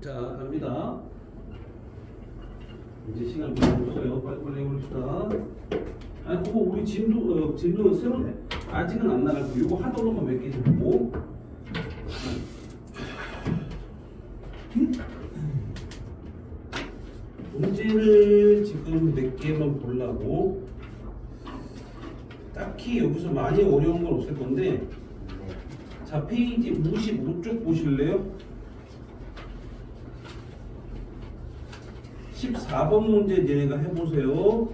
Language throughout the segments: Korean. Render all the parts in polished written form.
자, 갑니다. 이제 시간 별로 없어요. 빨리빨리 해봅시다. 아니, 그거 우리 진도 새로 아직은 안 나갈 거고, 이거 하던 것만 몇 개 좀 보고. 문제를 지금 몇 개만 보려고. 딱히 여기서 많이 어려운 건 없을 건데. 자, 페이지 55쪽 보실래요? 14번 문제 얘네가 해보세요.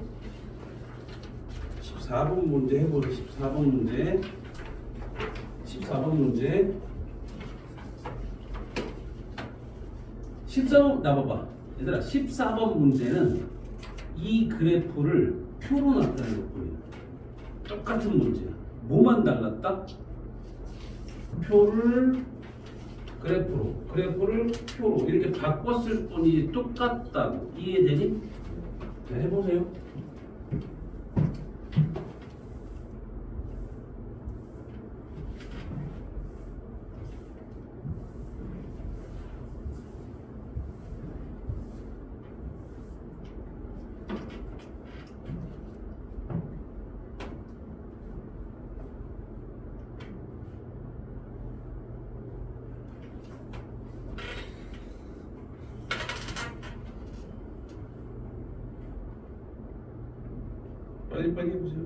14번 문제 해보세요. 14번 문제. 14번 문제. 14번 나봐봐. 얘들아, 14번 문제는 이 그래프를 표로 나타내는 것뿐이야. 똑같은 문제야. 뭐만 달랐다? 표를 그래프를 표로 이렇게 바꿨을 뿐이지 똑같다고. 이해되니? 자, 해보세요. 빨리 해보세요.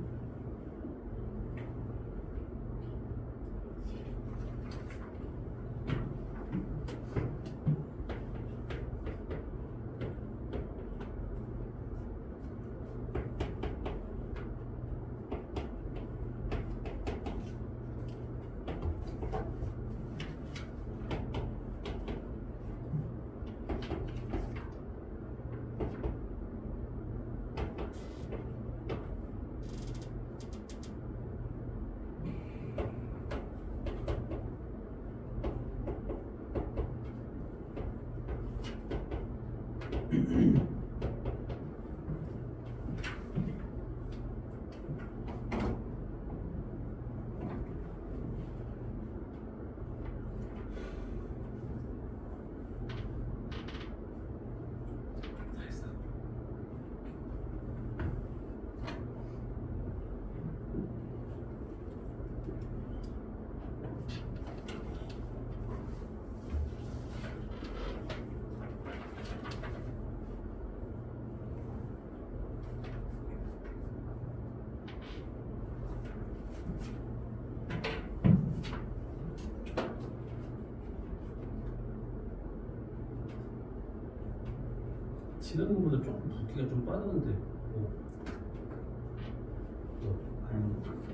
지난번보다 조금 붓기가 좀 빠졌는데.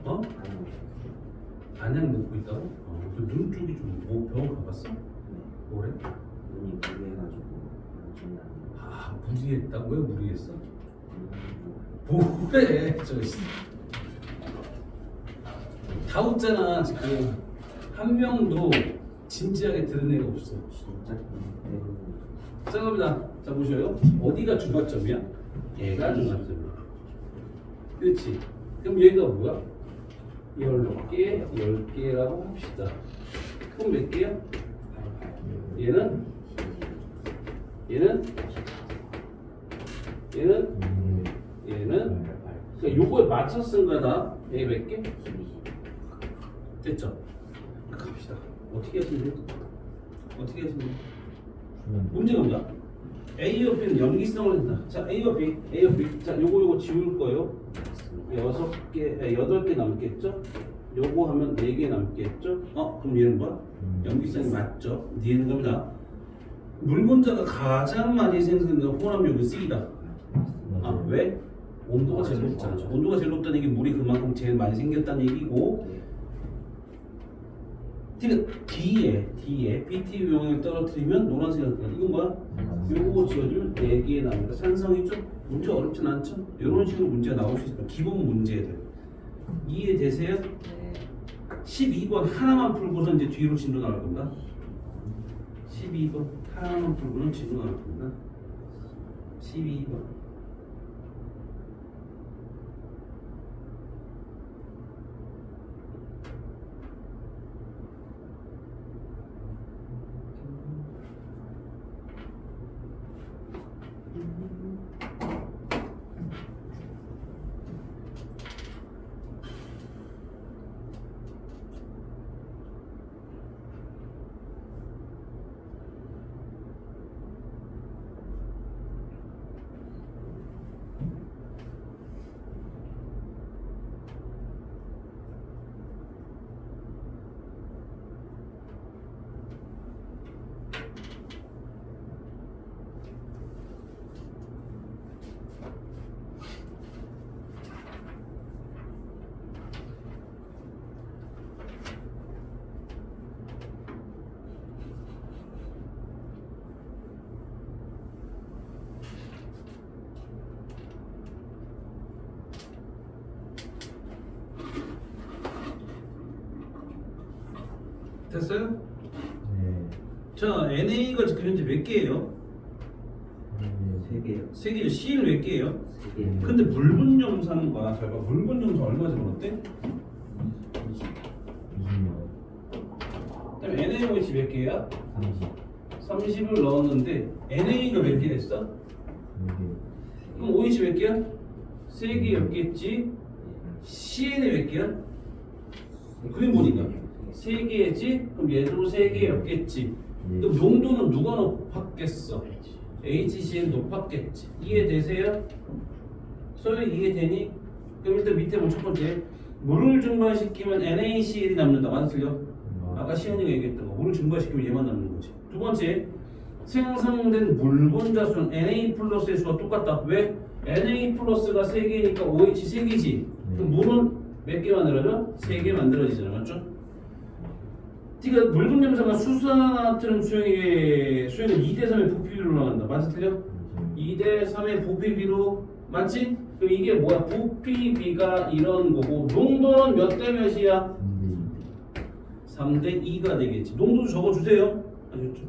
어? 안약 넣고 있다고? 그눈 쪽이 좀 병원 가봤어? 뭐래? 눈이 무리해가지고 무리했다고? 왜 무리했어? 뭐래? 다 웃잖아 지금. 한 명도 진지하게 들은 애가 없어. 진짜 자, 갑니다. 자, 보셔요. 어디가 중간점이야? 얘가 중간점이야. 그렇지. 그럼 얘가 뭐야? 10개, 10개라고 합시다. 그럼 몇 개야? 얘는? 그러니까 요거에 맞춰 쓴 거다. 얘 몇 개? 됐죠? 갑시다. 어떻게 하시면 돼요? 문제가 뭐야? A와 B는 염기성을 한다. 자, A와 B. 자, 요거 지울 거예요. 8개 남겠죠? 요거 하면 4개 남겠죠? 그럼 얘는 뭐야? 염기성이 맞죠? 얘는 겁니다. 물분자가 가장 많이 생성되는 혼합력은 C다. 왜? 온도가 제일 높잖아. 온도가 제일 높다는 얘기 물이 그만큼 제일 많이 생겼다는 얘기고. D에 BTU 용액을 떨어뜨리면 노란색이 나타나. 이건 뭐야? 요거 지어주면 4개 나옵니다. 산성이죠? 문제 어렵진 않죠? 이런 식으로 문제가 나올 수 있습니다. 기본 문제들. 이해되세요? 네. 12번 하나만 풀고서 이제 뒤로 진도 나올 겁니다. 12번 하나만 풀고는 진도 나올 겁니다. 12번. 됐어요? 네. 자, NA가 지금 현재 몇 개예요? 세 개요. 3개죠. C는 몇 개예요? 세 개. 근데 물분점상과 잘 봐. 물분점상 얼마 집어넣었대? 20만. 그다음에 NaOH 몇 개야? 30. 30을 넣었는데 NA가 몇 개 됐어? 4개. 그럼 OH 몇 개야? 3개였겠지? CN이 몇 개야? 그림 보니까 3개지? 그럼 얘도 3개였겠지? 그럼 농도는 누가 높았겠어? HCl 높았겠지. 이해되세요? 소위 이해되니? 그럼 일단 밑에 뭐 첫 번째 물을 증발시키면 NaCl이 남는다. 맞아 틀려? 아까 시현이가 얘기했던 거 물을 증발시키면 얘만 남는 거지. 두 번째 생성된 물분자 수는 Na 플러스의 수가 똑같다. 왜? Na 플러스가 3개니까 OH 3개지. 그럼 물은 몇 개 만들어져? 3개 만들어지잖아. 맞죠? 그러니까 물분점상과 수산화트륨 수용의 2대3의 부피비로 나간다. 맞아 틀려? 2대3의 부피비로 맞지? 그럼 이게 뭐야? 부피비가 이런 거고 농도는 몇 대 몇이야? 3대 2가 되겠지. 농도 적어주세요. 아셨죠?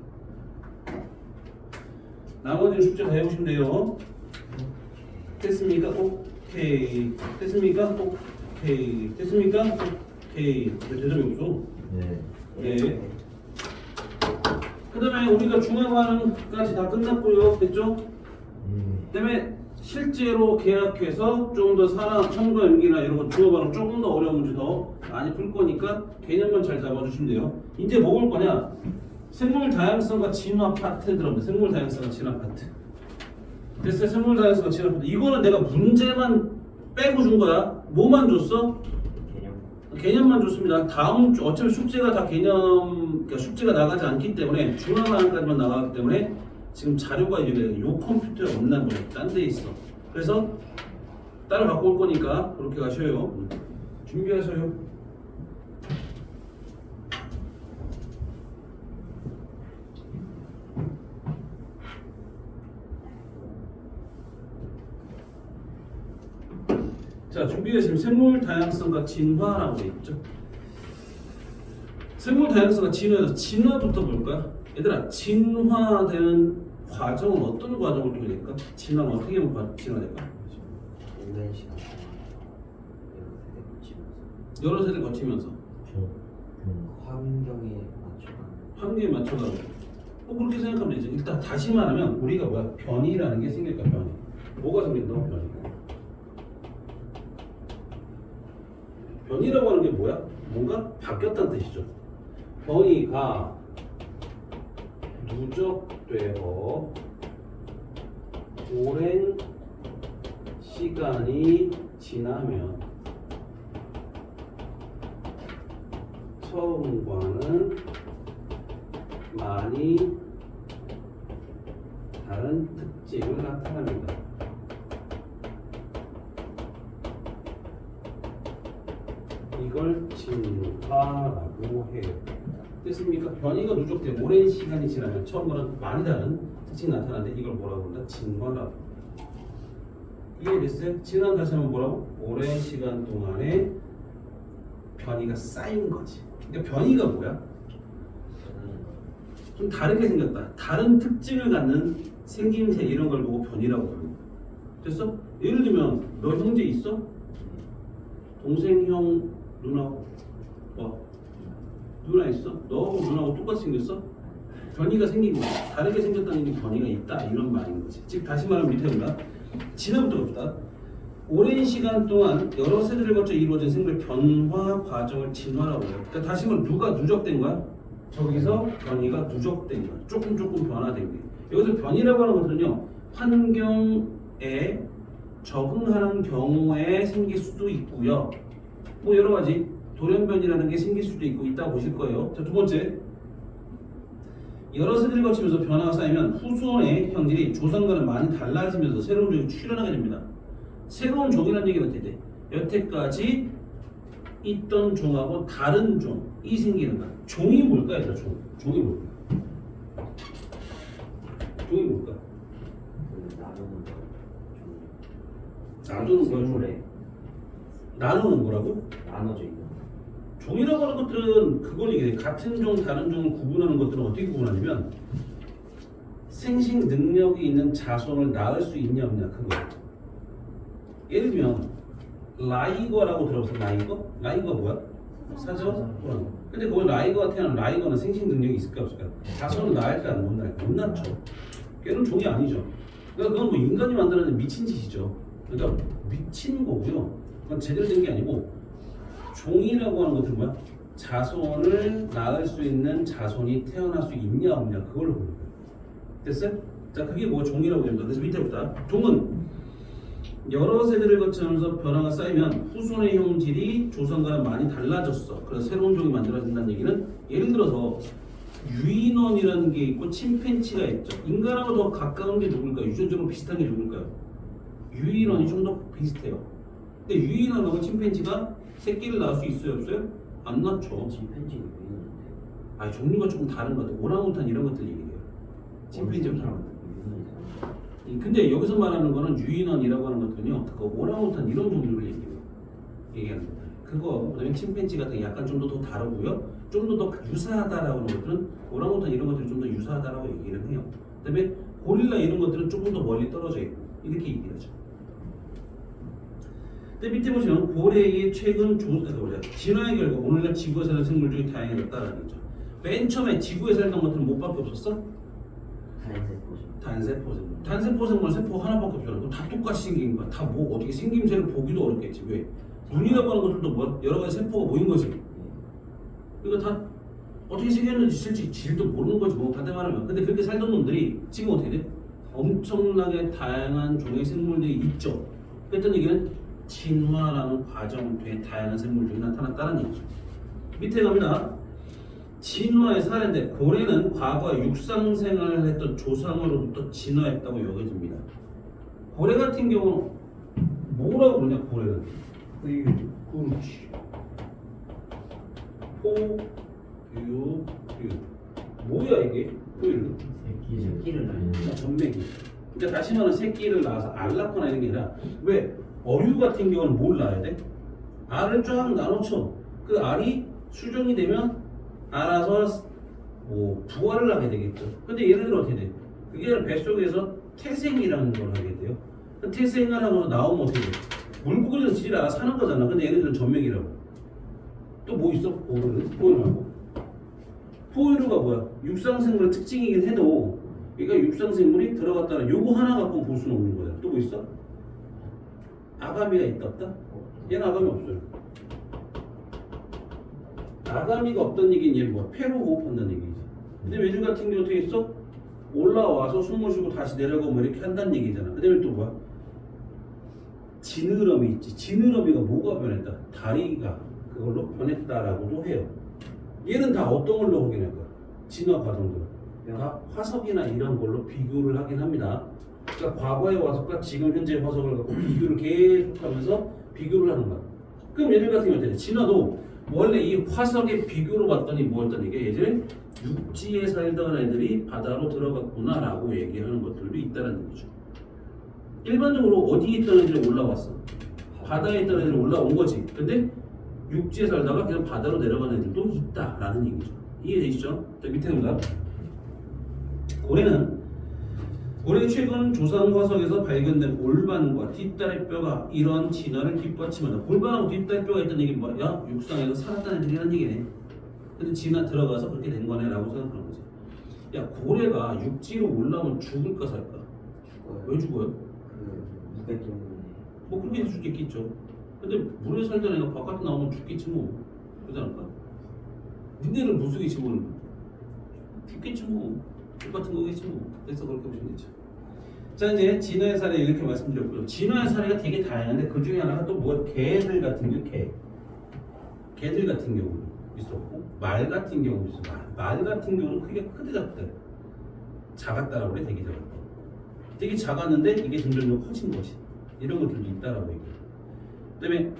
나머지는 숙제 다 해보시면 돼요. 됐습니까? 오케이. 됐습니까? 오케이. 됐습니까? 오케이. 왜 대답이 없어? 네. 네. 그 다음에 우리가 중화반응까지 다 끝났고요. 됐죠? 그 다음에 실제로 계약해서 좀 더 산화, 첨가 염기나 이런 거 중화반응 조금 더 어려운 문제 더 많이 풀 거니까 개념만 잘 잡아주시면 돼요. 이제 뭐 볼 거냐? 생물 다양성과 진화 파트 들어보세요. 생물 다양성과 진화 파트. 됐어요? 생물 다양성과 진화 파트. 이거는 내가 문제만 빼고 준 거야. 뭐만 줬어? 개념. 개념만 줬습니다. 다음 주 어차피 숙제가 다 개념, 그러니까 숙제가 나가지 않기 때문에 중화반응까지만 나가기 때문에 지금 자료가 이제 요 컴퓨터에 없는 거예요. 딴 데 있어. 그래서 따로 갖고 올 거니까 그렇게 가셔요. 준비하셔요. 자, 준비하시면 생물 다양성과 진화라고 돼 있죠. 생물 다양성과 진화부터 볼까? 얘들아, 진화되는 과정은 어떤 과정을 통해 될까? 진화는 어떻게 하면 진화될까? 오랜 시간 동안 여러 세대 거치면서 여러 세대 거치면서 환경에 맞춰가는. 환경에 맞춰가고 그렇게 생각하면 되지. 일단 다시 말하면 우리가 뭐야? 변이라는 게 생길까? 변이. 뭐가 생긴다? 변이. 변이라고 하는 게 뭐야? 뭔가 바뀌었다는 뜻이죠. 변이가 누적되어 오랜 시간이 지나면 처음과는 많이 다른 특징을 나타납니다. 이걸 진화라고 해요. 됐습니까? 변이가 누적돼 오랜 시간이 지나면 처음과는 많이 다른 특징이 나타나는데 이걸 뭐라고 부른다? 진화라고. 이해됐어요? 진화는 다시 한번 뭐라고? 오랜 시간 동안에 변이가 쌓인 거지. 그러니까 변이가 뭐야? 좀 다르게 생겼다. 다른 특징을 갖는 생김새 이런 걸 보고 변이라고 부릅니다. 됐어? 예를 들면 너 형제 있어? 동생, 형, 누나, 누나 있어? 너하고 누나하고 똑같이 생겼어? 변이가 생긴 거야. 다르게 생겼다는 게 변이가 있다 이런 말인 거지. 즉 다시 말하면 밑에 본다. 진화부터 봅시다. 오랜 시간 동안 여러 세대를 거쳐 이루어진 생물의 변화 과정을 진화라고 해요. 그러니까 다시 말하면 누가 누적된 거야? 저기서 변이가 누적된 거야. 조금 변화된 게. 여기서 변이라고 하는 것은요, 환경에 적응하는 경우에 생길 수도 있고요. 뭐 여러 가지 돌연변이라는 게 생길 수도 있다고 보실 거예요. 자, 두 번째. 여러 세대를 거치면서 변화가 쌓이면 후손의 형질이 조상과는 많이 달라지면서 새로운 종이 출현하게 됩니다. 새로운 종이라는 얘기는 어떻게 돼? 여태까지 있던 종하고 다른 종이 생기는 거야. 종이 뭘까? 얘들아, 종이 뭘까? 종이 뭘까? 나누는 거. 나누는 거야. 생물에 나누는 뭐라고? 나눠져 있는. 종이라고 하는 것들은 그걸 얘기해. 같은 종, 다른 종을 구분하는 것들은 어떻게 구분하냐면 생식 능력이 있는 자손을 낳을 수 있냐 없냐 그거. 예를 들면 라이거라고 들어봤어? 라이거? 라이거가 뭐야? 사자와 호랑이. 근데 거기 라이거가 태어난 라이거는 생식 능력이 있을까 없을까? 자손을 낳을까 못 낳을까? 못 낳죠. 걔는 종이 아니죠. 그러니까 그건 뭐 인간이 만들어낸 미친 짓이죠. 그러니까 미친 거고요. 그건 제대로 된 게 아니고 종이라고 하는 것들은 뭐야? 자손을 낳을 수 있는 자손이 태어날 수 있냐 없냐 그걸 보는 거예요. 됐어요? 자 그게 뭐 종이라고 됩니다. 그래서 밑에 보다 종은 여러 세대를 거치면서 변화가 쌓이면 후손의 형질이 조상과는 많이 달라졌어. 그래서 새로운 종이 만들어진다는 얘기는 예를 들어서 유인원이라는 게 있고 침팬치가 있죠. 인간하고 더 가까운 게 누굴까요? 유전적으로 비슷한 게 누굴까요? 유인원이 좀 더 비슷해요. 근데 유인원하고 침팬치가 새끼를 낳을 수 있어요? 없어요? 안 낳죠. 침팬지는 왜 있는데? 아니 종류가 조금 다른 것 같아요. 오랑우탄 이런 것들 얘기해요. 침팬지랑 다른 것 근데 여기서 말하는 거는 유인원이라고 하는 것들은요, 그 오랑우탄 이런 종류를 얘기하는 거예요. 그거, 그다음에 침팬지 같은 게 약간 좀 더 다르고요, 좀 더 유사하다라고 하는 것들은 오랑우탄 이런 것들이 좀 더 유사하다라고 얘기를 해요. 그다음에 고릴라 이런 것들은 조금 더 멀리 떨어져 있고 이렇게 얘기를 하죠. 근데 밑에 보시면 고래의 최근 진화의 결과 오늘날 지구에 사는 생물 중에 다양해졌다라는 거죠. 맨 처음에 지구에 살던 것들은 뭐밖에 없었어? 단세포생물. 단세포생물 세포 하나밖에 없잖아. 그럼 다 똑같이 생긴 거야. 다 뭐 어떻게 생김새를 보기도 어렵겠지. 왜? 눈이라고 하는 것들도 뭐 여러 가지 세포가 모인 거지. 그러니까 다 어떻게 생겼는지 실제 질도 모르는 거지 뭐 다들 말하면. 근데 그렇게 살던 놈들이 지금 어떻게 돼? 엄청나게 다양한 종의 생물들이 있죠. 그랬던 얘기는 진화라는 과정 중에 다양한 생물들이 나타났다는 얘기죠. 밑에 갑니다. 진화의 사례인데 고래는 과거에 육상생활을 했던 조상으로부터 진화했다고 여겨집니다. 고래 같은 경우는 뭐라고 그러냐 고래는? 그렇지. 포유류. 뭐야 이게? 포유류. 새끼를 낳는 전맹이. 그러니까 다시 말하면 새끼를 낳아서 알 낳거나 이런 게 아니라 왜? 어류 같은 경우는 뭘 낳아야 돼? 알을 쫙 나눠쳐. 그 알이 수정이 되면 알아서 뭐 부화를 하게 되겠죠. 근데 예를 들어 어떻게 돼? 그게 뱃속에서 태생이라는 걸 하게 돼요. 그 태생을 하고 나오면 어떻게 돼? 물고기는 지를 알아 사는 거잖아. 근데 얘네들은 전맥이라고. 또 뭐 있어? 포유류하고. 포유류가 뭐야? 육상생물의 특징이긴 해도 그러니까 육상생물이 들어갔다는 요거 하나 갖고 볼 수는 없는 거야. 또 뭐 있어? 아가미가 있다 없다? 얘는 아가미 없어요. 아가미가 없던 얘기는 얘는 뭐야? 폐로 호흡한다는 얘기지. 근데 메줄 같은 경우 어떻게 했어? 올라와서 숨을 쉬고 다시 내려가고 뭐 이렇게 한다는 얘기잖아. 그 다음에 또 뭐야? 지느러미 있지. 지느러미가 뭐가 변했다? 다리가 그걸로 변했다라고도 해요. 얘는 다 어떤 걸로 확인할 거야? 진화 과정들은 다 화석이나 이런 걸로 비교를 하긴 합니다. 그러니까 과거의 화석과 지금 현재의 화석을 갖고 비교를 계속하면서 비교를 하는 거야. 그럼 얘들 같은 경우는 진화도 원래 이 화석의 비교로 봤더니 뭐였던 얘기야? 예전에 육지에 살던 애들이 바다로 들어갔구나라고 얘기하는 것들도 있다는 얘기죠. 일반적으로 어디에 있던 애들이 올라왔어? 바다에 있던 애들이 올라온 거지. 근데 육지에 살다가 그냥 바다로 내려간 애들도 있다라는 얘기죠. 이해되시죠? 자, 밑에 봅니다. 고래 최근 조상 화석에서 발견된 골반과 뒷다리 뼈가 이런 진화를 뒷받침한다. 골반하고 뒷다리 뼈가 있다는 얘기는 뭐야? 육상에서 살았다는 애들이라는 얘기네. 근데 진화 들어가서 그렇게 된 거네라고 생각하는 거지. 야 고래가 육지로 올라오면 죽을까 살까? 죽어요. 왜 죽어요? 그 무게 때문에. 뭐 그렇게 해서 죽겠겠죠. 근데 물에 살던 애가 바깥에 나오면 죽겠지 뭐. 그러지 않을까? 니네를 물속에 집어넣으면 죽겠지 뭐. 똑같은 거겠지 뭐. 그래서 그렇게 보시면 되죠. 자 이제 진화의 사례 이렇게 말씀드렸고요. 진화의 사례가 되게 다양한데 그 중에 하나가 또 뭐야? 개들 같은 경우 개들 같은 경우 있었고 말 같은 경우도 있어. 말 같은 경우는 크게 크대 작대. 작았다라고 그래. 되게 작았다. 되게 작았는데 이게 점점 더 커진 거지. 이런 것들도 있다라고 얘기해요. 그다음에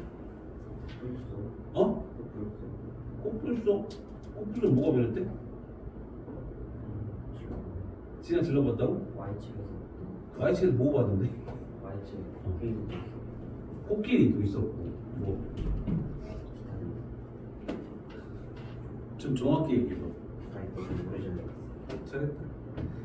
꽃불소 뭐가 변했대? 지나 질러봤다고? Y측에서 뭐 봤는데? 코끼리도 있었고 뭐 좀 정확히 얘기해봐. 그러실래요? 잘했다.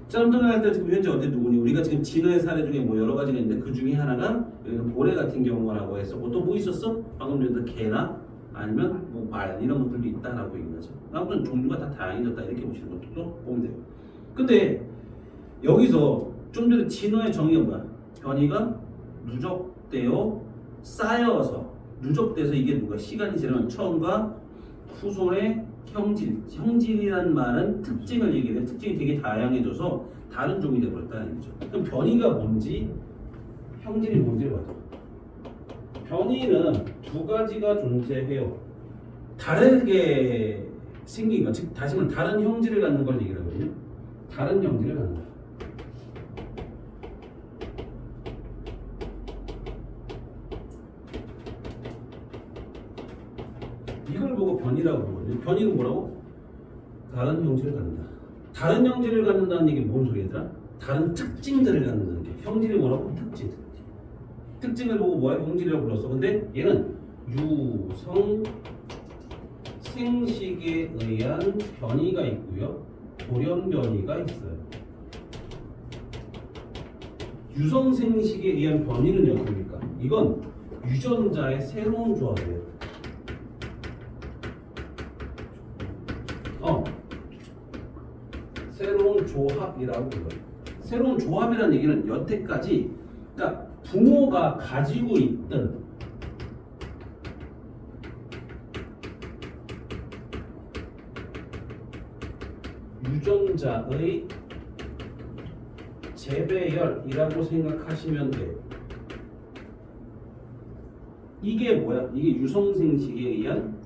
짬뽕 할때 지금 현재 어디 누구니? 우리가 지금 진화의 사례 중에 뭐 여러 가지가 있는데 그 중에 하나가 여기는 고래 같은 경우라고 했었고 또 뭐 있었어? 방금 전에 개나 아니면 뭐 말 이런 것들도 있다라고 얘기한 거죠. 아무튼 종류가 다 다양해졌다 이렇게 보시는 것도 또 보면 돼요. 근데 여기서 좀 전에 진화의 정의가 뭐야? 변이가 누적되어 쌓여서 누적돼서 이게 누가 시간이 지나면 처음과 후손의 형질이라는 말은 특징을 얘기해요. 특징이 되게 다양해져서 다른 종이 되어버렸다는 얘기죠. 그럼 변이가 뭔지 형질이 뭔지를 봐줘. 변이는 두 가지가 존재해요. 다르게 생긴 것, 즉 다시 말하면 다른 형질을 갖는 걸 얘기를 하거든요. 다른 형질을 갖는 거. 이걸 보고 변이라고 부르거든요. 변이는 뭐라고? 다른 형질을 갖는다. 다른 형질을 갖는다는 얘기 뭔 소리더라? 다른 특징들을 갖는다는 게. 형질이 뭐라고? 특징. 특징을 보고 뭐야? 형질이라고 불렀어. 근데 얘는 유성 생식에 의한 변이가 있고요. 돌연 변이가 있어요. 유성 생식에 의한 변이는요, 뭡니까? 이건 유전자의 새로운 조합이에요. 새로운 조합이라고 불러요. 새로운 조합이라는 얘기는 여태까지 그러니까 부모가 가지고 있던 유전자의 재배열이라고 생각하시면 돼요. 이게 뭐야? 이게 유성생식에 의한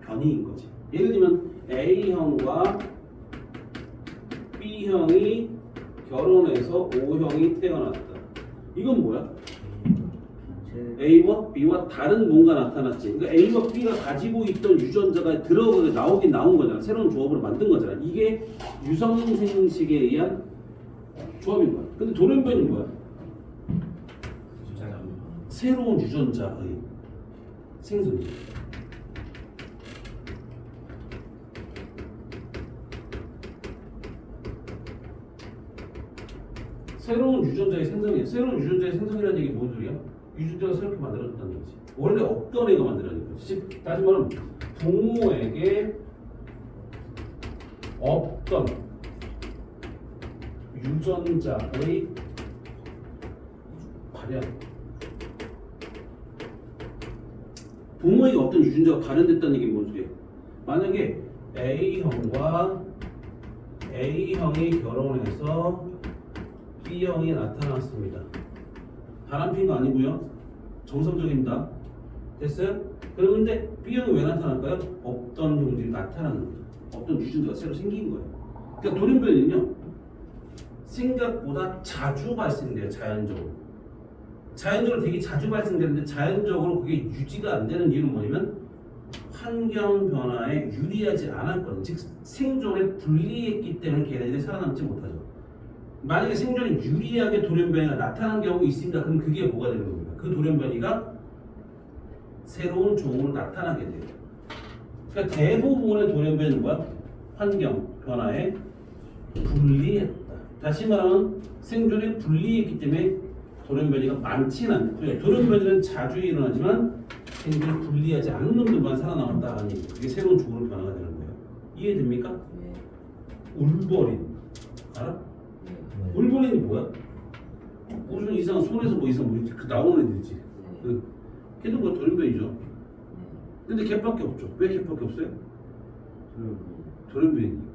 변이인 거지. 예를 들면 A형과 B형이 결혼해서 O형이 태어났다. 이건 뭐야? A와 B와 다른 뭔가 나타났지. 그러니까 A와 B가 가지고 있던 유전자가 들어가게 나오긴 나온 거잖아. 새로운 조합으로 만든 거잖아. 이게 유성생식에 의한 조합인 거야. 근데 돌연변이는 뭐야? 새로운 유전자의 생성이지. 새로운 유전자의 생성이야. 새로운 유전자의 생성이라는 얘기 뭔 소리야? 유전자가 새롭게 만들어졌다는 거지. 원래 없던 애가 만들어진 거지. 즉 다시 말하면 부모에게 없던 유전자의 발현. 부모에게 어떤 유전자가 발현됐다는 얘기 뭔 소리야? 만약에 A형과 A형이 결혼해서 B형이 나타났습니다. 바람핀 거 아니고요. 정상적입니다. 됐어요? 그런데 B형이 왜 나타날까요? 없던 형질이 나타나는 거죠. 없던 유전자가 새로 생긴 거예요. 그러니까 돌연변이는요. 생각보다 자주 발생돼요. 자연적으로. 자연적으로 되게 자주 발생되는데 자연적으로 그게 유지가 안 되는 이유는 뭐냐면 환경 변화에 유리하지 않았거든요. 즉 생존에 불리했기 때문에 걔네들이 살아남지 못하죠. 만약에 생존에 유리하게 돌연변이가 나타난 경우 있습니다. 그럼 그게 뭐가 되는 겁니까? 그 돌연변이가 새로운 종으로 나타나게 돼요. 그러니까 대부분의 돌연변이는 뭐야? 환경 변화에 불리했다. 다시 말하면 생존에 불리했기 때문에 돌연변이가 많지는 않고요. 돌연변이는 자주 일어나지만 생존에 불리하지 않은 놈들만 살아남았다는 얘기. 그게 새로운 종으로 변화가 되는 거예요. 이해됩니까? 네. 울버린 알아? 울버린이 뭐야? 무슨 이상한 손에서 뭐 이상 뭐 그 나오는 애들이지. 그 걔도 뭐 돌연변이죠. 근데 걔밖에 없죠. 왜 걔밖에 없어요? 돌연변이니까.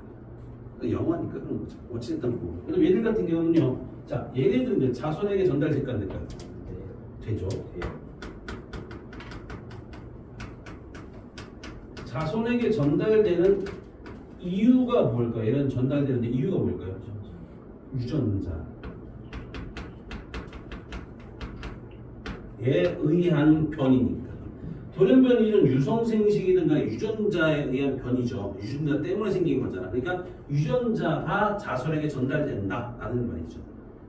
영화니까 그런 거죠. 어찌됐든 뭐. 그럼 얘들 같은 경우는요. 자, 얘네들은 이제 자손에게 전달될까 안 될까요? 되죠. 자손에게 전달되는 이유가 뭘까요? 얘는 전달되는 이유가 뭘까요? 유전자에 의한 변이니까. 돌연변이는 유성생식이든가 유전자에 의한 변이죠. 유전자 때문에 생긴 거잖아. 그러니까 유전자가 자손에게 전달된다라는 말이죠.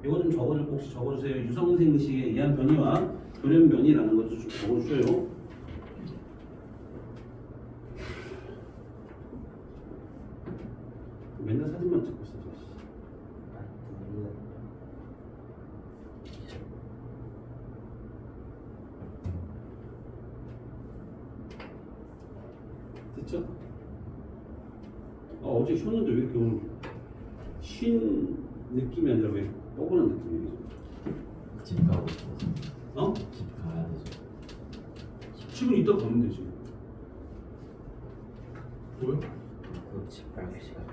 이거 좀 혹시 적어주세요. 유성생식에 의한 변이와 돌연변이라는 것도 좀 적어주세요. 맨날 사진만 찍고 있어. 됐죠? 어제 쉬었는데 왜 이렇게 오늘 쉰 느낌이 아니라 왜 뻐근한 느낌이죠? 집 가고 싶어서. 어? 집 가야 되죠. 집은 이따 가면 되지. 왜? 그집 가는 시간.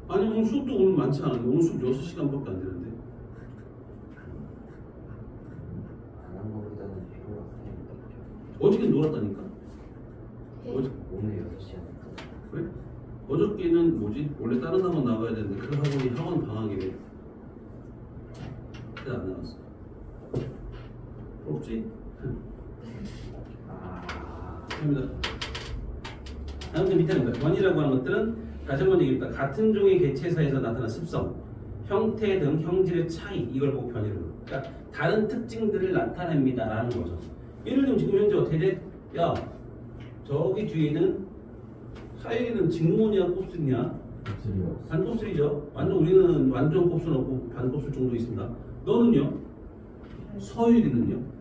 아니 오늘 수업도 오늘 많지 않은데 오늘 수업 6시간밖에 안 되는데. 안한 거보다는 필요가 없으니까. 어저께 놀았다니까? 어저, 오늘 6시 하니까. 그래? 어저께는 뭐지? 원래 다른 학원 나가야 되는데 그 학원이 학원 방학이래. 그래서 안 나갔어. 부럽지? 합니다. 다음 주 밑에입니다. 변이라고 하는 것들은 다시 한번 얘기했다. 같은 종의 개체사에서 나타난 습성, 형태 등 형질의 차이 이걸 보고 변이를 해요. 그러니까 다른 특징들을 나타냅니다라는 거죠. 예를 들면 지금 현재 어떻게 돼? 야 저기 뒤에는 사이에는 직문이야 곱슬이냐? 곱슬이요. 반곱슬이죠. 완전 우리는 완전 곱슬 없고 반곱슬 정도 있습니다. 너는요? 서유리는요?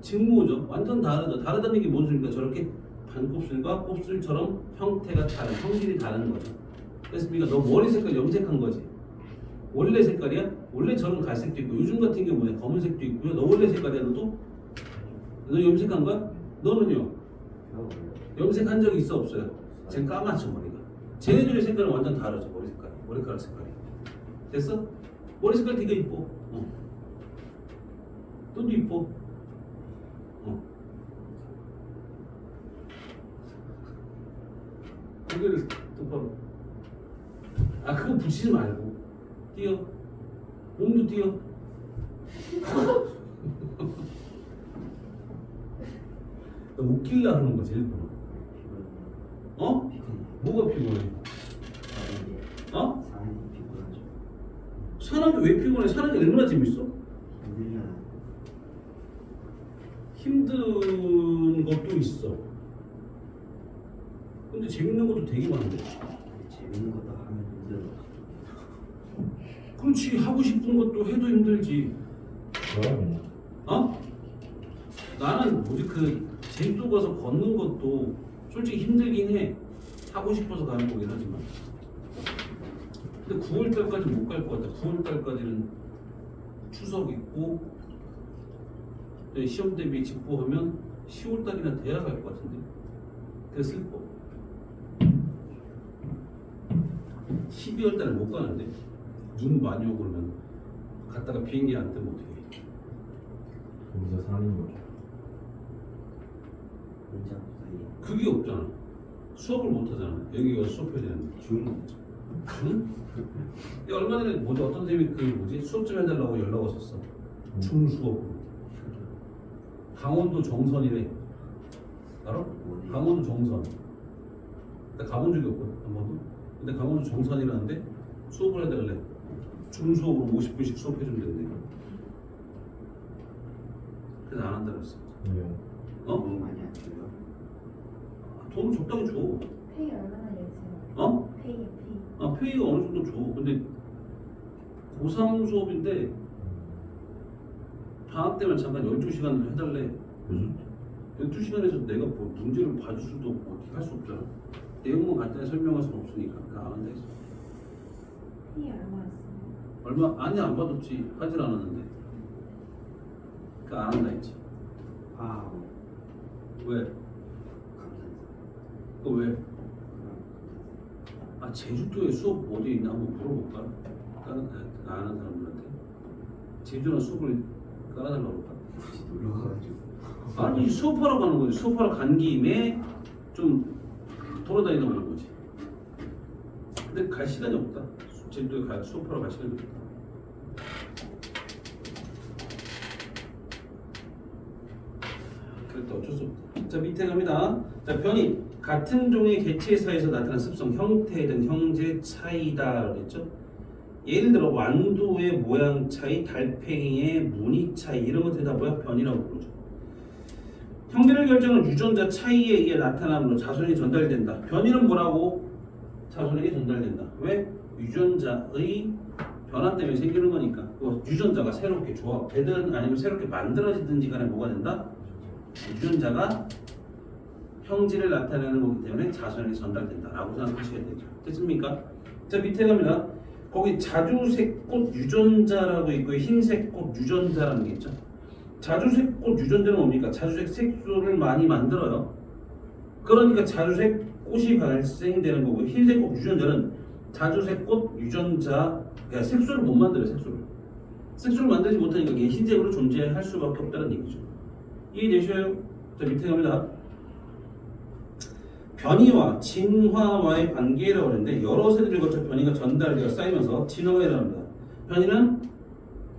직무죠. 완전 다르죠. 다르다는 게 뭔 소리입니까? 저렇게 반곱슬과 곱슬처럼 형태가 다른, 형질이 다른 거죠. 그렇습니까? 너 머리 색깔 염색한 거지. 원래 색깔이야? 원래 저런 갈색도 있고 요즘 같은 경우 뭐냐? 검은색도 있고요. 너 원래 색깔이야 너도? 너 염색한 거야? 너는요? 염색한 적이 있어 없어요? 쟤는 까맣죠 머리가. 쟤네들의 색깔은 완전 다르죠. 머리 색깔, 머리카락 색깔이. 됐어? 머리 색깔 되게 이뻐. 너도 이뻐. 고개를 똑바로. 그거 붙이지 말고 뛰어. 몸도 뛰어. 너 웃길라 하는 거 제일 부러워. 어? 뭐가 피곤해? 어? 사람이 피곤하죠. 사는 게 왜 피곤해? 사는 게 얼마나 재밌어? 힘들잖아. 힘든 것도 있어. 근데 재밌는 것도 되게 많은데. 재밌는 것도 하면 힘들어. 그렇지. 하고 싶은 것도 해도 힘들지. 그러면 어? 나는 뭐지 그 제주도 가서 걷는 것도 솔직히 힘들긴 해. 하고 싶어서 가는 거긴 하지만. 근데 9월달까지 못 갈 것 같아. 9월달까지는 추석 있고 시험 대비 직보하면 10월달이나 돼야 갈 것 같은데. 그래서 슬퍼. 12월달에 못 가는데 눈 많이 오고 그러면 갔다가 비행기 안 뜨면 어떡해. 거기서 사는 거죠. 혼자 없어요. 그게 없잖아. 수업을 못 하잖아. 여기 가서 수업해야 되는데. 응? 야, 얼마 전에 뭐지 어떤 선생님이 그 뭐지 수업 좀 해달라고 연락 왔었어. 중 수업으로. 강원도 정선이래. 알아? 어디? 강원도 정선. 나 가본 적이 없거든 한 번도. 근데 강원도 정선이라는데 수업을 해달래. 중 수업으로 50분씩 수업해주면 된대. 그래서 안 한다 그랬어. 왜요? 돈이 많이 안 줘요. 돈 적당히 줘. 페이 얼마나 내세요? 어? 페이. 페이가 어느 정도 줘. 근데 고3 수업인데 방학 때만 잠깐 12시간 해달래. 그래서 12시간에서 내가 뭐 문제를 봐줄 수도 없고 어떻게 할 수 없잖아. 내용만 간단히 설명할 수는 없으니까 안 한다 했어. 페이 얼마였어요? 얼마? 아니 안 받았지. 하질 않았는데. 안 한다 했지. 왜? 감사합니다. 그거 왜? 제주도에 수업 어디 있나 한번 물어볼까? 다른 아는 사람들한테. 제주도는 수업을 깔아달라고 할까? 혹시 놀러 가가지고. 아니 수업하러 가는 거지. 수업하러 간 김에 좀 돌아다니다 보는 거지. 근데 갈 시간이 없다. 제주도에 수업하러 갈 시간이 없다. 그래도 어쩔 수 없다. 자 밑에 갑니다. 자 변이 같은 종의 개체 사이에서 나타난 습성, 형태 등 형질 차이다 그랬죠. 예를 들어 완두의 모양 차이, 달팽이의 무늬 차이 이런 것들이 다 뭐야? 변이라고 부르죠. 형태를 결정하는 유전자 차이에 의해 나타남으로 자손이 전달된다. 변이는 뭐라고? 자손에게 전달된다. 왜? 유전자의 변화 때문에 생기는 거니까. 그 유전자가 새롭게 조합되든 아니면 새롭게 만들어지든지 간에 뭐가 된다? 유전자가 형질을 나타내는 거기 때문에 자손에게 전달된다라고 생각하시면 되죠. 됐습니까? 자, 밑에 갑니다. 거기 자주색 꽃 유전자라고 있고 흰색 꽃 유전자라는 게 있죠. 자주색 꽃 유전자는 뭡니까? 자주색 색소를 많이 만들어요. 그러니까 자주색 꽃이 발생되는 거고 흰색 꽃 유전자는 자주색 꽃 유전자 그러니까 색소를 못 만들어요. 색소를 만들지 못하니까 이게 흰색으로 존재할 수밖에 없다는 얘기죠. 이해되셔요? 자, 밑에 갑니다. 변이와 진화와의 관계라고 하는데 여러 세대를 거쳐 변이가 전달되어 쌓이면서 진화가 일어납니다. 변이는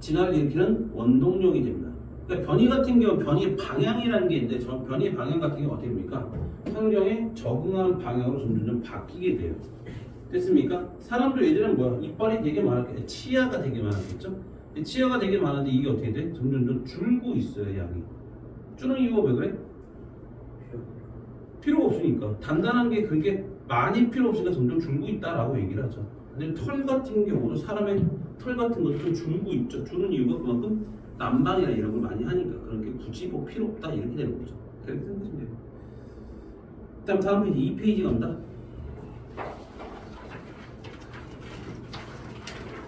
진화를 일으키는 원동력이 됩니다. 그러니까 변이 같은 경우 변이의 방향이라는 게 있는데 변이의 방향 같은 경우 어떻게 됩니까? 환경에 적응하는 방향으로 점점 바뀌게 돼요. 됐습니까? 사람도 예전에는 뭐야? 이빨이 되게 많았겠죠. 치아가 되게 많았겠죠. 치아가 되게 많은데 이게 어떻게 돼? 점점 줄고 있어요. 양이 줄는 이유가 왜 그래? 필요가 없으니까. 단단한 게 그게 많이 필요 없으니까 점점 줄고 있다라고 얘기를 하죠. 근데 털 같은 경우도 사람의 털 같은 것도 좀 줄고 있죠. 주는 이유가 그만큼 난방이나 이런 걸 많이 하니까 그런 게 굳이 뭐 필요 없다 이렇게 되는 거죠. 그렇게 생각하시면 돼요. 다음 페이지 2페이지 갑니다.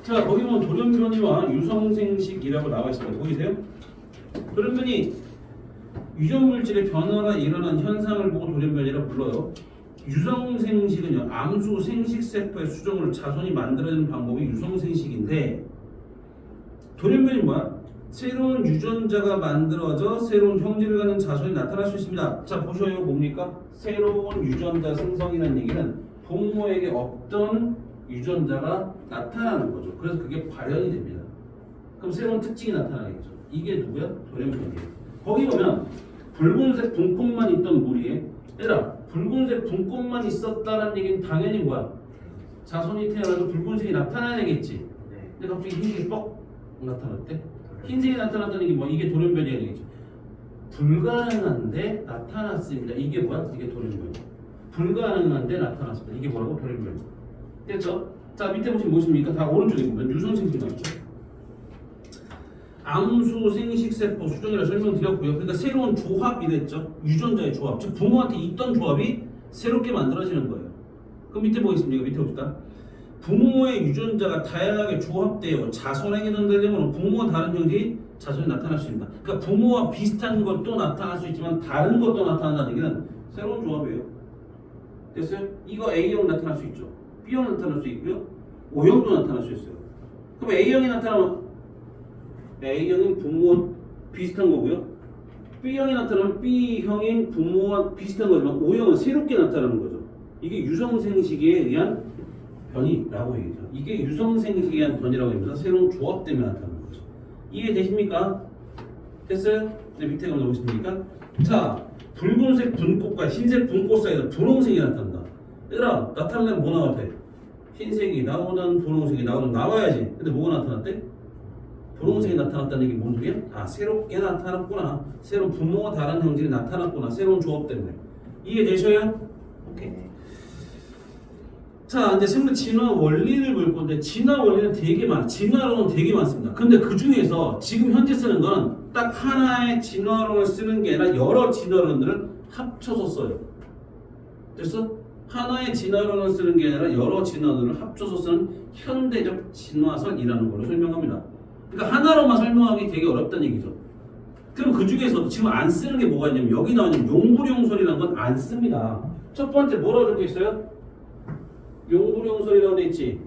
자, 거기 보면 돌연변이와 유성생식이라고 나와 있습니다. 보이세요? 돌연변이 유전물질의 변화가 일어난 현상을 보고 돌연변이라 불러요. 유성생식은요, 암수 생식세포의 수정으로 자손이 만들어지는 방법이 유성생식인데 돌연변이 뭐야? 새로운 유전자가 만들어져 새로운 형질을 갖는 자손이 나타날 수 있습니다. 자, 보셔요. 뭡니까? 새로운 유전자 생성이라는 얘기는 부모에게 없던 유전자가 나타나는 거죠. 그래서 그게 발현이 됩니다. 그럼 새로운 특징이 나타나겠죠. 이게 누구야? 돌연변이에요. 거기 보면 붉은색 분꽃만 있던 무리에 얘들아 붉은색 분꽃만 있었다는 얘기는 당연히 뭐야? 자손이 태어나도 붉은색이 나타나야 되겠지. 근데 갑자기 흰색이 뻑 나타났대. 흰색이 나타났다는 게 뭐? 이게 돌연변이야 되겠지. 불가능한데 나타났습니다. 이게 뭐야? 이게 돌연변이. 불가능한데 나타났습니다. 이게 뭐라고? 돌연변이. 됐죠? 자, 밑에 보시면 무엇입니까? 다 오른쪽에 보면 유성생식 나왔죠. 암수 생식세포 수정이라 설명드렸고요. 그러니까 새로운 조합이랬죠. 유전자의 조합. 즉 부모한테 있던 조합이 새롭게 만들어지는 거예요. 그럼 밑에 뭐 있습니까? 밑에 봅시다. 부모의 유전자가 다양하게 조합되어 자손에게 전달되면 부모와 다른 형질이 자손이 나타날 수 있습니다. 그러니까 부모와 비슷한 것도 나타날 수 있지만 다른 것도 나타난다는 얘기는 새로운 조합이에요. 됐어요? 이거 A형 나타날 수 있죠. B형 나타날 수 있고요. O형도 나타날 수 있어요. 그럼 A형이 나타나면 A형인 부모와 비슷한 거고요. B형이 나타나면 B형인 부모와 비슷한 거지만 O형은 새롭게 나타나는 거죠. 이게 유성생식에 의한 변이라고 얘기죠. 이게 유성생식에 의한 변이라고 합니다. 새로운 조합 때문에 나타나는 거죠. 이해되십니까? 됐어요? 네, 밑에 가면 보십니까? 자, 붉은색 분꽃과 흰색 분꽃 사이에서 분홍색이 나타난다. 얘들아, 나타나려면 뭐 나와야 돼? 흰색이 나오든 분홍색이 나오든 나와야지. 근데 뭐가 나타났대? 분홍색이 나타났다는 얘기 뭔 소리야? 아, 새롭게 나타났구나. 새로운 부모와 다른 형질이 나타났구나. 새로운 조합 때문에. 이해되셔요? 오케이. 자, 이제 생물 진화 원리를 볼 건데 진화 원리는 되게 진화론은 되게 많습니다. 근데 그 중에서 지금 현재 쓰는 건 딱 하나의 진화론을 쓰는 게 아니라 여러 진화론들을 합쳐서 써요. 됐어? 하나의 진화론을 쓰는 게 아니라 여러 진화론을 합쳐서 쓰는 현대적 진화설이라는 걸로 설명합니다. 그러니까 하나로만 설명하기 되게 어렵다는 얘기죠. 그럼 그 중에서도 지금 안 쓰는 게 뭐가 있냐면 여기 나오는 용불용설이라는 건 안 씁니다. 첫 번째 뭐라고 적혀 있어요? 용불용설이라고 돼 있지.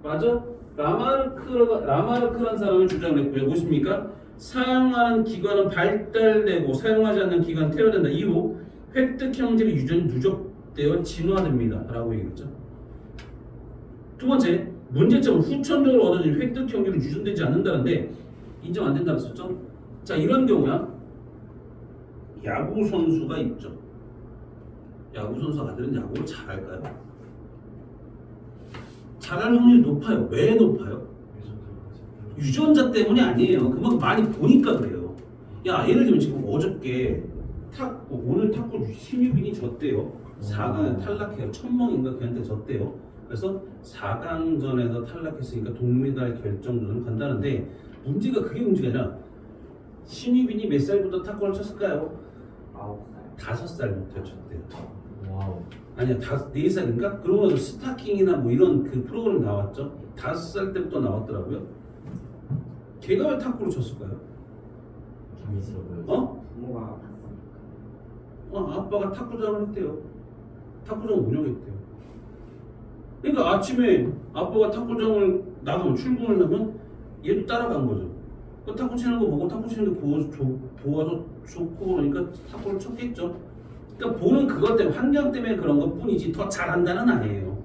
맞아? 라마르크라는 사람이 주장을 했고요. 무엇입니까? 사용하는 기관은 발달되고 사용하지 않는 기관은 퇴화된다. 이후 획득 형질이 누적되어 진화됩니다. 라고 얘기했죠. 두 번째, 문제점은 후천적으로 얻어진 획득 형질은 유전되지 않는다는데 인정 안 된다고 썼죠? 자, 이런 경우야 야구 선수가 있죠. 야구 선수 아들은 야구를 잘할까요? 잘할 확률이 높아요. 왜 높아요? 유전자 때문이 아니에요. 그만큼 많이 보니까 그래요. 야, 예를 들면 지금 어저께 오늘 탁구 신유빈이 졌대요. 4강에 탈락해요. 천멍인가 걔한테 졌대요. 그래서 4강전에서 탈락했으니까 동메달 결정전을 간다는데 문제가 그게 문제가 아니라 신유빈이 몇 살부터 탁구를 쳤을까요? 9살. 5살부터 쳤대요. 와우. 아니야, 4살인가? 그러고 나서 스타킹이나 뭐 이런 그 프로그램 나왔죠? 5살 때부터 나왔더라고요. 걔가 왜 탁구를 쳤을까요? 재밌어 보여. 어? 부모가 아빠가 탁구장을 했대요. 탁구장 운영했대요. 그러니까 아침에 아빠가 탁구장을 나가면 출근을 하면 얘도 따라간 거죠. 그 탁구 치는 거 보고 탁구 치는 거 보아서 좋고 그러니까 탁구를 쳤겠죠. 그러니까 보는 그것 때문에 환경 때문에 그런 것 뿐이지 더 잘한다는 아니에요.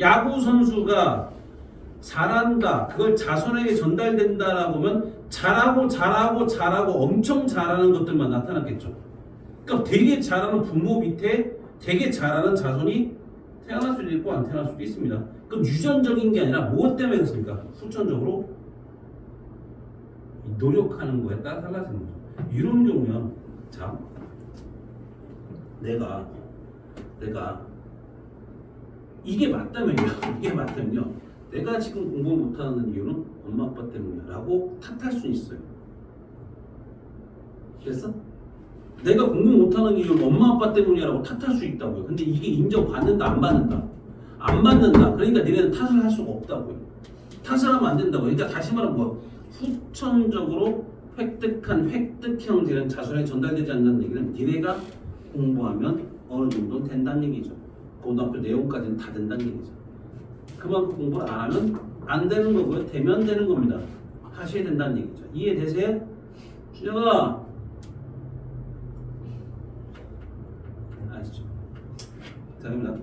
야구 선수가 잘한다, 그걸 자손에게 전달된다라고 하면 잘하고 엄청 잘하는 것들만 나타났겠죠. 그러니까 되게 잘하는 부모 밑에 되게 잘하는 자손이 태어날 수도 있고 안 태어날 수도 있습니다. 그럼 유전적인 게 아니라 무엇 때문에 그렇습니까? 후천적으로 노력하는 거에 따라 달라지는 거죠. 이런 경우면 자, 내가 이게 맞다면요. 내가 지금 공부 못하는 이유는 엄마 아빠 때문이야라고 탓할 수 있어요. 됐어? 내가 공부 못하는 이유는 엄마 아빠 때문이라고 탓할 수 있다고요. 근데 이게 인정받는다 안 받는다? 안 받는다. 그러니까 니네는 탓을 할 수가 없다고요. 탓을 하면 안 된다고요. 그러니까 다시 말하면 뭐 후천적으로 획득한 획득 형질은 자손에 전달되지 않는다는 얘기는 니네가 공부하면 어느 정도 된다는 얘기죠. 고등학교 내용까지는 다 된다는 얘기죠. 그만큼 공부를 안 하면 안 되는 거고요. 되면 되는 겁니다. 하셔야 된다는 얘기죠. 이해되세요? 준영아, 아시죠? 자, 갑니다.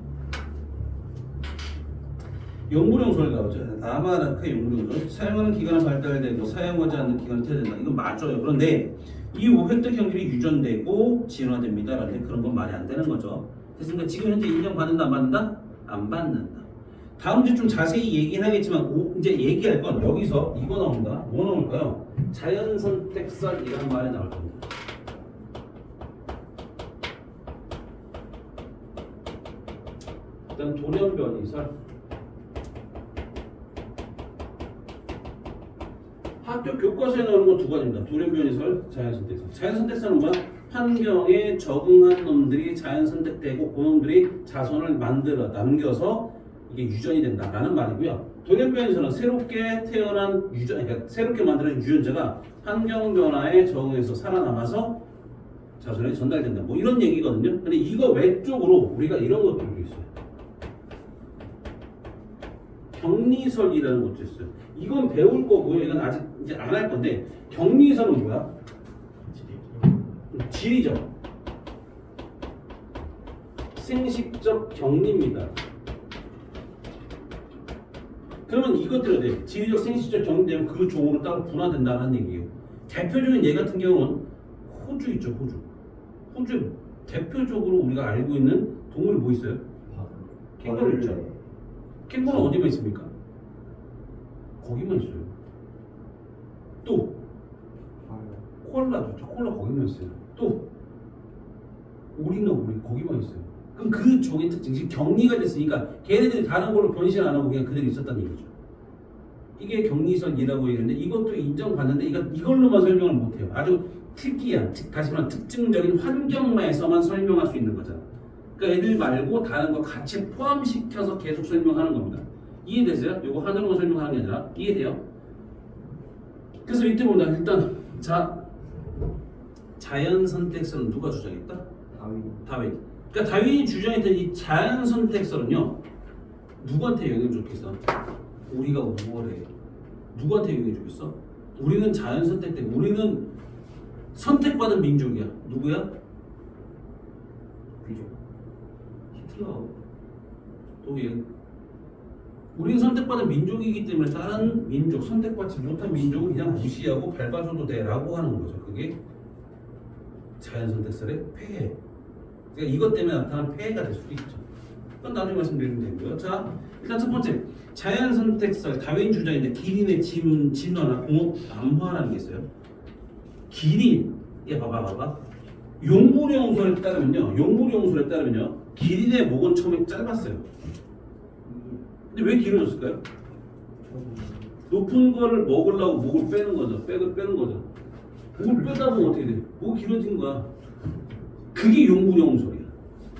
용무령소를 나오죠. 남아라크 용무령소. 사용하는 기간은 발달되고 사용하지 않는 기간은 퇴된다. 이건 맞아요. 그런데 이후 획득 형질이 유전되고 진화됩니다. 라는데 그런 건 말이 안 되는 거죠. 됐습니까? 지금 현재 인정받는다 안 받는다? 안 받는다. 다음 주에 좀 자세히 얘기는 하겠지만 이제 얘기할 건 여기서 이거 나옵니다. 뭐 나올까요? 자연선택설이라는 말이 나올 겁니다. 일단 돌연변이설. 학교 교과서에 나오는 거 두 가지입니다. 돌연변이설, 자연선택설. 자연선택설은 뭐야? 환경에 적응한 놈들이 자연선택되고 그 놈들이 자손을 만들어 남겨서 이게 유전이 된다라는 말이고요. 돌연변이설은 새롭게 태어난 그러니까 새롭게 만드는 유전자가 환경 변화에 적응해서 살아남아서 자손에 전달된다. 뭐 이런 얘기거든요. 근데 이거 외쪽으로 우리가 이런 것들도 있어요. 격리설이라는 것도 있어요. 이건 배울 거고요. 이건 아직 이제 안 할 건데 격리설은 뭐야? 지리적, 생식적 격리입니다. 그러면 이것들은 돼. 지리적, 생식적 격리되면 그 종으로 따로 분화된다는 얘기예요. 대표적인 예 같은 경우는 호주 있죠. 호주 대표적으로 우리가 알고 있는 동물이 뭐 있어요? 캥거루 있죠. 캥거루는 어디만 있습니까? 거기만 있어요. 또 코알라도 코알라 거기만 있어요. 또 오리나 오리 거기만 있어요. 그럼 그 종의 특징이 격리가 됐으니까 걔네들이 다른 걸로 변신 안 하고 그냥 그대로 있었다는 얘기죠. 이게 격리설이라고 얘기하는데 이것도 인정받는데 이걸로만 설명을 못해요. 아주 특이한, 다시 말하면 특징적인 환경에서만 설명할 수 있는 거잖아. 그러니까 애들 말고 다른 거 같이 포함시켜서 계속 설명하는 겁니다. 이해되세요? 이거 하나로만 설명하는 게 아니라 이해돼요? 그래서 이때 보다 일단 자연선택설은 누가 주장했다? 다윈. 그러니까 다윈이 주장했던 이 자연선택설은요 누구한테 영향을 줬겠어? 우리가 5월에 누구한테 영향을 주겠어? 우리는 자연선택 때문에 우리는 선택받은 민족이야. 누구야? 히틀러. 또 얘. 우리는 선택받은 민족이기 때문에 다른 민족, 선택받지 못한 민족은 그냥 무시하고 밟아줘도 돼라고 하는 거죠. 그게 자연선택설의 폐해. 그러니까 이것 때문에 나타난 폐해가 될 수도 있죠. 그건 나중에 말씀드리면 되고요. 자, 일단 첫 번째 자연선택설 다윈 주장인데 기린의 진화나 공업 암화라는 게 있어요. 기린, 얘 봐봐. 용부령설에 따르면요, 기린의 목은 처음에 짧았어요. 근데 왜 길어졌을까요? 높은 거를 먹으려고 목을 빼는 거죠. 빼는 거죠. 목을 빼다 보면 어떻게 돼? 목이 길어진 거야. 그게 용구용소리야.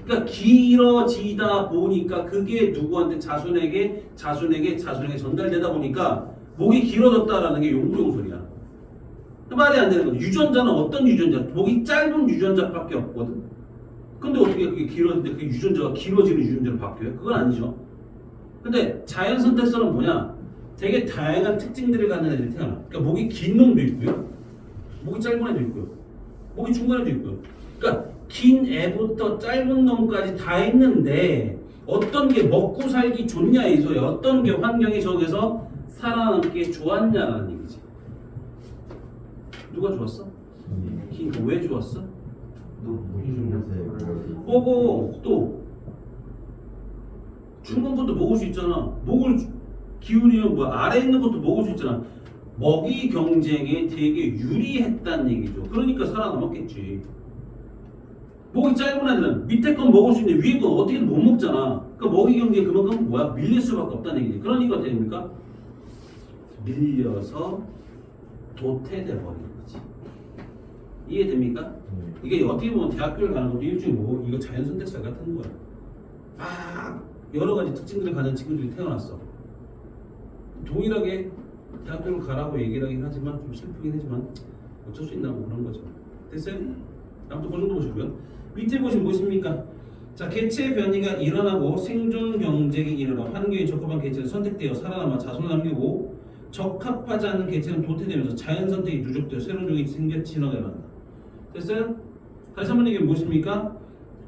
그러니까 길어지다 보니까 그게 누구한테 자손에게 전달되다 보니까 목이 길어졌다라는 게 용구용소리야. 말이 안 되는 거죠. 유전자는 어떤 유전자? 목이 짧은 유전자밖에 없거든. 근데 어떻게 그게 길어지는데 그 유전자가 길어지는 유전자로 바뀌어요? 그건 아니죠. 근데 자연 선택설은 뭐냐? 되게 다양한 특징들을 갖는 애들이 태어나. 그러니까 목이 긴 놈도 있고요. 목이 짧은 애도 있고요. 목이 중간 애도 있고요. 그러니까 긴 애부터 짧은 놈까지 다 있는데 어떤 게 먹고 살기 좋냐 이소야. 어떤 게 환경이 적해서 살아남기 좋았냐라는 얘기지. 누가 좋았어? 긴 거 왜 좋았어? 먹어. 또 중간 것도 먹을 수 있잖아. 목을 기울이면 뭐 아래 있는 것도 먹을 수 있잖아. 먹이 경쟁에 되게 유리했다는 얘기죠. 그러니까 살아남았겠지. 목이 짧은 애들은 밑에 건 먹을 수 있는데 위에 건 어떻게든 못 먹잖아. 그러니까 먹이 경쟁에 그만큼 뭐야? 밀릴 수밖에 없다는 얘기지. 그러니까 어떻게 됩니까? 밀려서 도태돼 버리는 거지. 이해됩니까? 이게 어떻게 보면 대학교를 가는 것도 일종의 뭐 이거 자연 선택설 같은 거야. 막 여러 가지 특징들을 가진 친구들이 태어났어. 동일하게 대학교를 가라고 얘기를 하긴 하지만 좀 슬프긴 하지만 어쩔 수 있나 뭐 그런 거죠. 됐어요? 아무튼 그 정도 보시고요. 밑에 보시면 무엇입니까? 자, 개체 변이가 일어나고 생존 경쟁이 일어나 환경에 적합한 개체는 선택되어 살아남아 자손을 남기고 적합하지 않은 개체는 도태되면서 자연 선택이 누적되어 새로운 종이 생겨 진화가 일어난다. 됐어요? 다시 한번 얘기해 무엇입니까?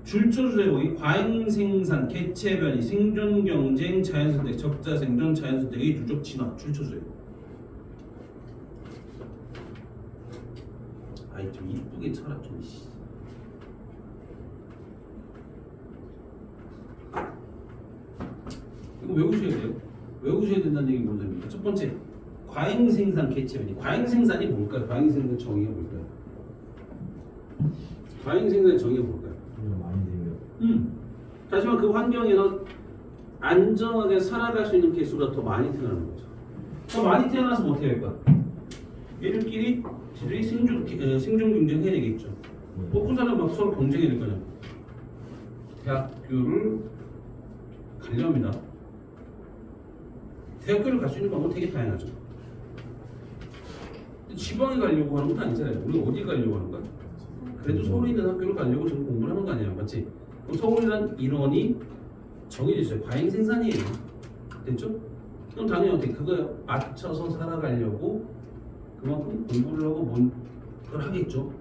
줄초조제목이 과잉 생산, 개체 변이, 생존 경쟁, 자연 선택, 적자 생존, 자연 선택의 누적 진화, 줄초조제목. 아이 좀 이쁘게 쳐라 좀. 이거 외우셔야 돼요. 외우셔야 된다는 얘기 뭔지. 첫 번째, 과잉 생산, 개체 변이. 과잉 생산이 뭘까요? 과잉 생산 정의가 뭘까요? 과잉 생산의 정의가 뭘까요? 많이 들려. 하지만 그 환경에서 안전하게 살아갈 수 있는 개수가 더 많이 태어나는 거죠. 더 많이 태어나서 뭐 어떻게 할까? 얘들끼리 지들이 생존 경쟁해야 되겠죠. 먹고 사는 막 서로 경쟁해야 될 거냐. 대학교를 가려합니다. 대학교를 갈 수 있는 방법은 되게 다양하죠. 지방에 가려고 하는 건 아니잖아요. 우리가 어디 가려고 하는 거야? 그래도 서울에 있는 학교를 가려고 지금 공부를 하는 거 아니에요, 맞지? 그럼 서울이란 인원이 정해져 있어요. 과잉 생산이에요. 됐죠? 그럼 당연히 어떻게 그거에 맞춰서 살아가려고 그만큼 공부를 하고 그걸 하겠죠.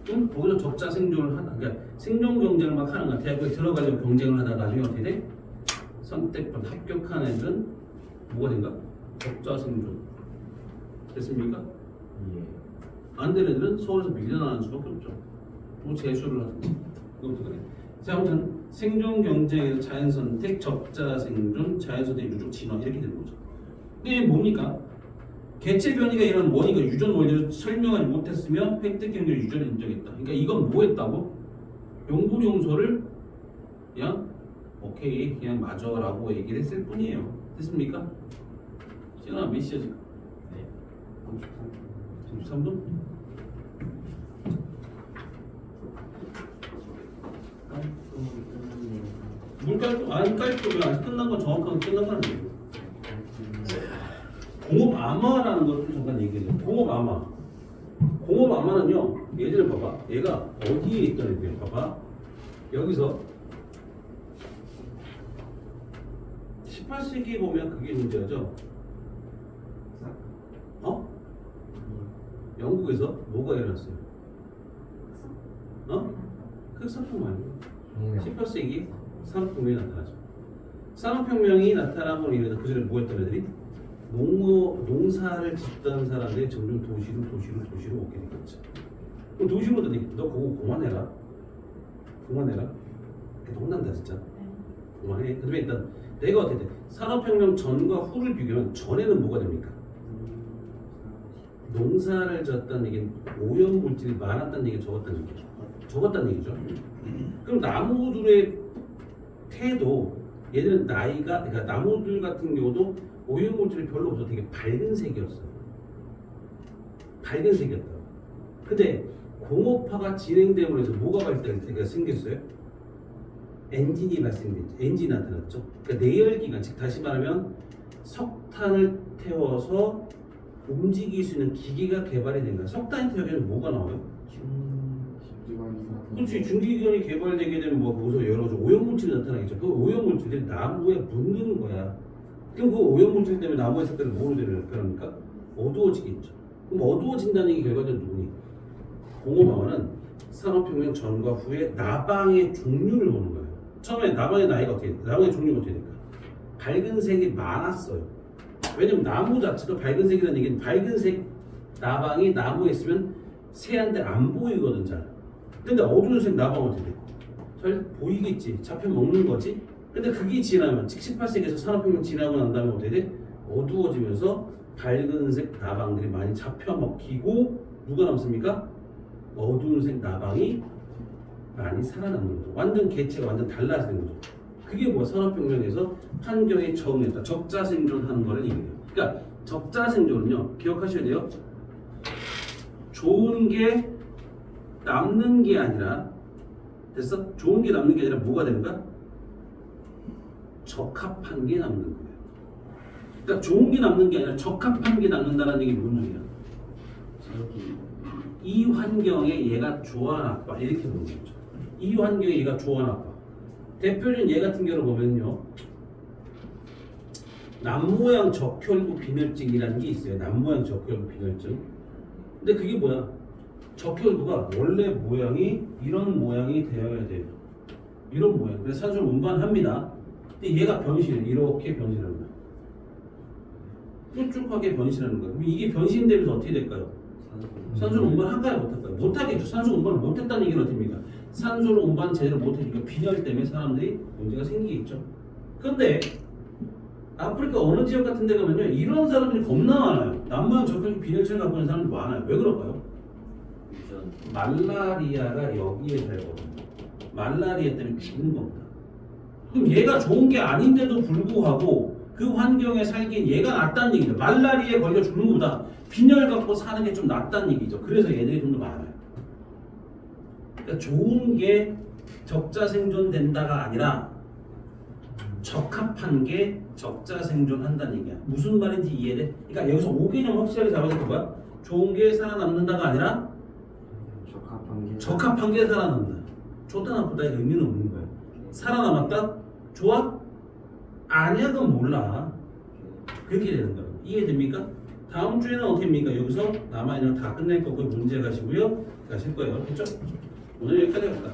그럼 거기서 적자 생존을 하다. 그러니까 생존 경쟁을 막 하는 거야. 대학교에 들어가려고 경쟁을 하다 나중에 어떻게 돼? 선택받 합격한 애들은 뭐가 된가? 적자 생존. 됐습니까? 예. 안 되는 애들은 서울에서 밀려나는 수밖에 없죠. 뭐 재수를 하든지 그것도 그래. 자, 아무튼 생존 경쟁에서 자연 선택, 적자 생존, 자연 선택, 누적 진화 이렇게 되는 거죠. 이게 뭡니까? 개체 변이가 일어나는 원인과 유전 원리를 설명하지 못했으며 획득 경쟁을 유전을 인정했다. 그러니까 이건 뭐 했다고? 용구용소를 그냥 오케이 그냥 맞아라고 얘기를 했을 뿐이에요. 됐습니까? 시간아 몇 시야 지금? 네. 33분? 물 깔고 안 깔고 아직 끝난 건 정확하게 끝난 건 아니에요. 공업 암화라는 것도 잠깐 얘기해요. 공업 암화. 공업 암화는요. 예전에 봐봐. 얘가 어디에 있던 애들이야. 봐봐. 여기서 18세기에 보면 그게 문제죠. 어? 영국에서 뭐가 일어났어요? 어? 흑사병 아니에요. 18세기 산업혁명이 나타나죠. 산업혁명이 나타남으로 인해서 그 전에 뭐 했던 애들이? 농사를 짓던 사람들이 점점 도시로 오게 되겠죠. 그럼 도시로 오더니 너 그거 그만해라. 그래도 혼난다 진짜. 그만해. 그다음에 일단 내가 어떻게 돼? 산업혁명 전과 후를 비교하면 전에는 뭐가 됩니까? 농사를 졌다는 얘기는 오염물질이 많았다는 얘기가 적었다는 얘기죠. 그럼 나무들의 태도 얘들은 나이가 그러니까 나무들 같은 경우도 오염물질이 별로 없어 되게 밝은 색이었어요. 밝은 색이었다. 근데 공업화가 진행됨으로 해서 뭐가 발달되가 생겼어요? 엔진이 발생됐죠. 엔진이 나타났죠. 그러니까 내열기관, 즉 다시 말하면 석탄을 태워서 움직일 수 있는 기계가 개발이 된 거야. 석탄이 태우면 뭐가 나와요? 그렇지. 중기기관이 개발되게 되면 뭐 거기서 여러 가지 오염물질이 나타나겠죠. 그 오염물질들이 나무에 묻는 거야. 그럼 그 오염물질 때문에 나무의 색깔이 뭐로 변합니까? 어두워지겠죠. 그럼 어두워진다는 게 결과적으로 누구니? 공업화는 산업혁명 전과 후에 나방의 종류를 보는 거예요. 처음에 나방의 나이가 어떻게 돼? 나방의 종류가 어떻게 될까? 밝은 색이 많았어요. 왜냐면 나무 자체가 밝은 색이라는 얘기는 밝은 색 나방이 나무에 있으면 새한테 안 보이거든 잘. 근데 어두운 색 나방은 어떻게 돼? 잘 보이겠지. 잡혀 먹는 거지. 근데 그게 지나면 즉 18세기에서 산업혁명 지나고 난 다음에 어떻게 돼? 어두워지면서 밝은 색 나방들이 많이 잡혀 먹히고 누가 남습니까? 어두운 색 나방이 많이 살아남는 거죠. 완전 개체가 완전 달라지는 거죠. 그게 뭐야? 산업혁명에서 환경에 적응했다. 적자생존하는 거를 얘기해요. 그러니까 적자생존은요. 기억하셔야 돼요. 좋은 게 남는 게 아니라 됐어? 좋은 게 남는 게 아니라 뭐가 되는가? 적합한 게 남는 거예요. 그러니까 좋은 게 남는 게 아니라 적합한 게 남는다는 얘기 무슨 소리야? 이 환경에 얘가 좋아 나빠 이렇게 보는 거죠. 이 환경에 얘가 좋아 나빠. 대표적인 얘 같은 경우를 보면요. 남모양 적혈구 빈혈증이라는 게 있어요. 남모양 적혈구 빈혈증. 근데 그게 뭐야? 적혈구가 원래 모양이 이런 모양이 되어야 돼요. 이런 모양. 그래서 산소를 운반합니다. 근데 얘가 변신을 이렇게 변신합니다. 뾰족하게 변신하는 거예요. 그럼 이게 변신되면서 어떻게 될까요? 산소를 운반할까요? 못할까요? 못하겠죠. 산소 운반을 못했다는 얘기는 어떻습니까? 산소를 운반 제대로 못해주니까 빈혈 때문에 사람들이 문제가 생기겠죠. 근데 아프리카 어느 지역 같은 데 가면요 이런 사람들이 겁나 많아요. 남모양 적혈구 빈혈증을 갖고 있는 사람들이 많아요. 왜 그럴까요? 말라리아가 여기에 살거든요. 말라리아 때문에 죽은 겁니다. 그럼 얘가 좋은 게 아닌데도 불구하고 그 환경에 살기엔 얘가 낫다는 얘기죠. 말라리아에 걸려 죽는 것보다 빈혈 갖고 사는 게 좀 낫다는 얘기죠. 그래서 얘들이 좀 더 많아요. 그러니까 좋은 게 적자생존된다가 아니라 적합한 게 적자생존한다는 얘기야. 무슨 말인지 이해돼? 그러니까 여기서 5개념 확실하게 잡아야 될 거야. 좋은 게 살아남는다가 아니라 적합한 게 살아남는다. 좋다 나쁘다의 의미는 없는 거야. 살아남았다? 좋아? 아니야 그건 몰라. 그렇게 되는 거야. 이해됩니까? 다음 주에는 어떻게 됩니까? 여기서 남아있는 거 다 끝낼 거고 문제 가시고요. 가실 거예요. 됐죠? 오늘 여기까지 합시다.